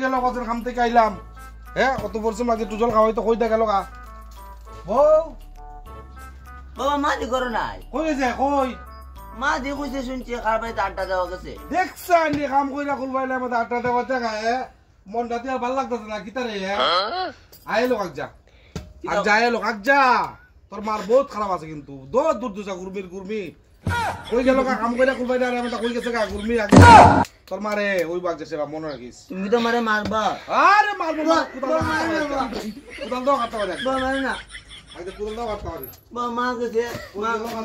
গেল কজন খাম থেকে আইলাম হ্যাঁ অত পরিশ্রম লাগে টুজল খাওয়াই তো কইতে গেল গা বউ বাবা মা দি করো নাই কই গেছে কই মা দি কইছে শুনছি কার বাড়িতে আড্ডা দেওয়া গেছে দেখছেন নি কাম কইরা খুলবাইলে আমাদের আটটা দেওয়া জায়গা মনটা দিয়ে ভালো লাগতেছে না কিতারে আইলো কাকজা আইলো কাকজা তোর মার বহুত খারাপ আছে কিন্তু দূর দূর দুসা গুরমির গুরমি কই গেল কাম কইরা খুলবাইলে আর আমাদের কই গেছে গা গুরমি আগে তোর মারে ওই বাগ যাচ্ছে বা মনে রাখিস তুমি তো মারে মারবা আরে মারবো না কুদাল দাও কাটতে পারে বাবা মারে না আগে কুদাল দাও কাটতে পারে বাবা মা গেছে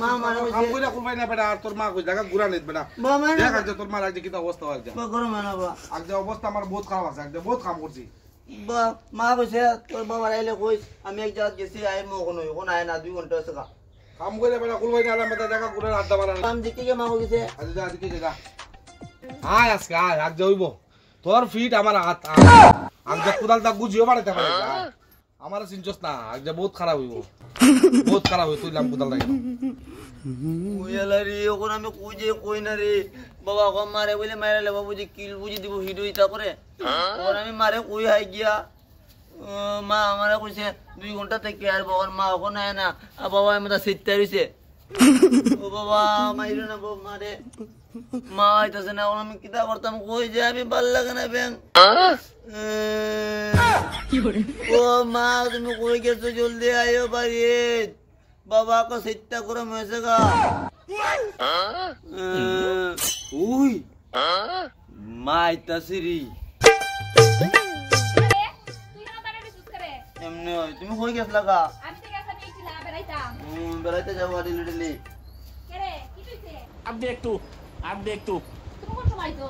মা মারে কাম কইরা খুলবাই না বেটা আর তোর মা কই জায়গা গুড়া নেত বেটা বাবা মারে দেখ আজ তোর মার আজ কি অবস্থা হয় আজ বাবা করো না বাবা আজ অবস্থা আমার বহুত খারাপ আছে আজ বহুত কাম করছি বাবা মা কইছে তোর বাবা আইলে কইস আমি এক জায়গা গেছি আই মো কোনো কোন আয় না 2 ঘন্টা আছে কাম করে বেটা খুলবাই না আমাদের জায়গা গুড়া আড্ডা মারা আমি দেখি কে মা কইছে আজ যা আজকে যা আয় আজকে আয় আজ যাইব তোর ফিট আমার হাত আজ কুদাল তা গুজিও বাড়াইতে পারে আমার চিনছস না আজ বহুত খারাপ হইব বহুত খারাপ হই তুই লাম কুদাল লাগে ওয়ালারি ওখানে আমি কই না রে বাবা কম মারে বলে মারালে বাবুজি কিল বুঝি দিব হিডো ইতা করে ওর আমি মারে কই হাই গিয়া মা আমারে কইছে 2 ঘন্টা থেকে আর বাবার মা ওখানে আয় না আর বাবা আমাদের সিটতে রইছে ও বাবা মাইরো না বাবা মারে মা আইতাছে না আমি কিতা করতাম কই যে আমি ভাল লাগে না ব্যাং ও মা তুমি কই গেছো জলদি আইও বাড়ি বাবা को सिट्टा करो मैसे का उई माय तसरी এমনে তুমি কই গেছলা গা আমি তো গেছলাম এইছিলা বেরাইতাম বেরাইতে যাও আডি লিডলি কে রে কি কইছে अब देख तू তুমি কোন সময় তো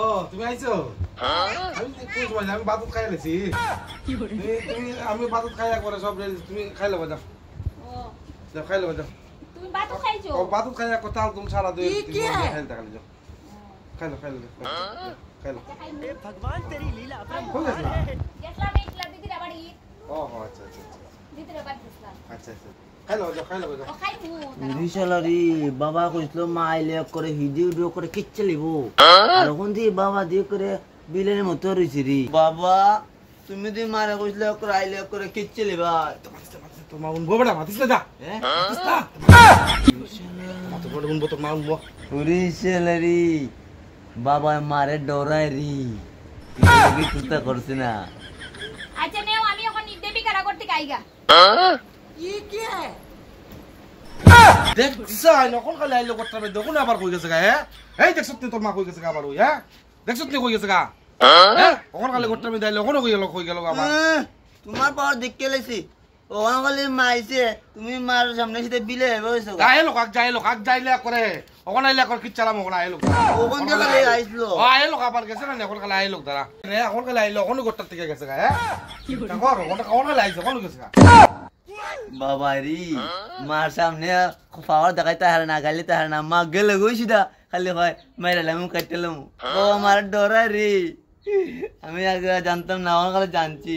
ও তুমি আইছো আমি কোন সময় আমি বাতুত খাই লেছি তুমি আমি বাতুত খাইয়া করে সব তুমি খাই লবা যাও ও যাও খাই লবা যাও তুমি বাতো খাইছো ও বাতুত খাইয়া কথা তুমি সারা দুই খাই দেখালি যাও খাই লো খাই লো ए भगवान तेरी लीला কই গেছলা গেছলাম এইছিলা দিদির বাড়ি ও আচ্ছা আচ্ছা দিদির বাড়ি গেছলাম আচ্ছা আচ্ছা খাই লবা যাও ও খাইমু রিশালারি বাবা কইছিল মা আইলে করে ভিডিও করে কিচ্ছা লিব আর কোন দি বাবা দিয়ে করে বিলের মতো রইছি রে বাবা তুমি দি মারে কইছিল করে আইলে করে কিচ্ছা লিবা তোর মা উনবো বেটা মাতিস না যা মাতো বড় উনবো তোর মা উনবো রিশালারি বাবা মারে ডরাই রি কি চিন্তা করছ না আচ্ছা নেও আমি এখন দেবী কারা করতে গাইগা দেখছাই নকল খালি আইলো কথা বে দেখুন আবার কই গেছে গা হ্যাঁ এই দেখছ তুই তোর মা কই গেছে গা আবার ওই হ্যাঁ দেখছ তুই কই গেছে গা হ্যাঁ ওখান খালি কথা বে দাইলো কোন কই গেল গা আমার তোমার পাওয়ার দেখকে লেছি ওখান খালি মাইছে তুমি মার সামনে সিধে বিলে বইছো আইলো কাক যাইলে করে ওখান আইলে করে কি চালাম ওখান আইলো ওখান দিয়ে খালি আইছিল ও আইলো আবার গেছে না এখন খালি আইলো দাঁড়া রে এখন খালি আইলো কোন গোট্টার থেকে গেছে গা হ্যাঁ দেখো কোন খালি আইছে কোন গেছে গা বাবা রি মার সামনে পাওয়ার দেখাইতে হারে না গালিতে হারে না মা গেলে গইছিদা খালি হয় মাইরালাম কাটলাম ও আমার ডরা রে আমি আগে জানতাম না আমার খালি জানছি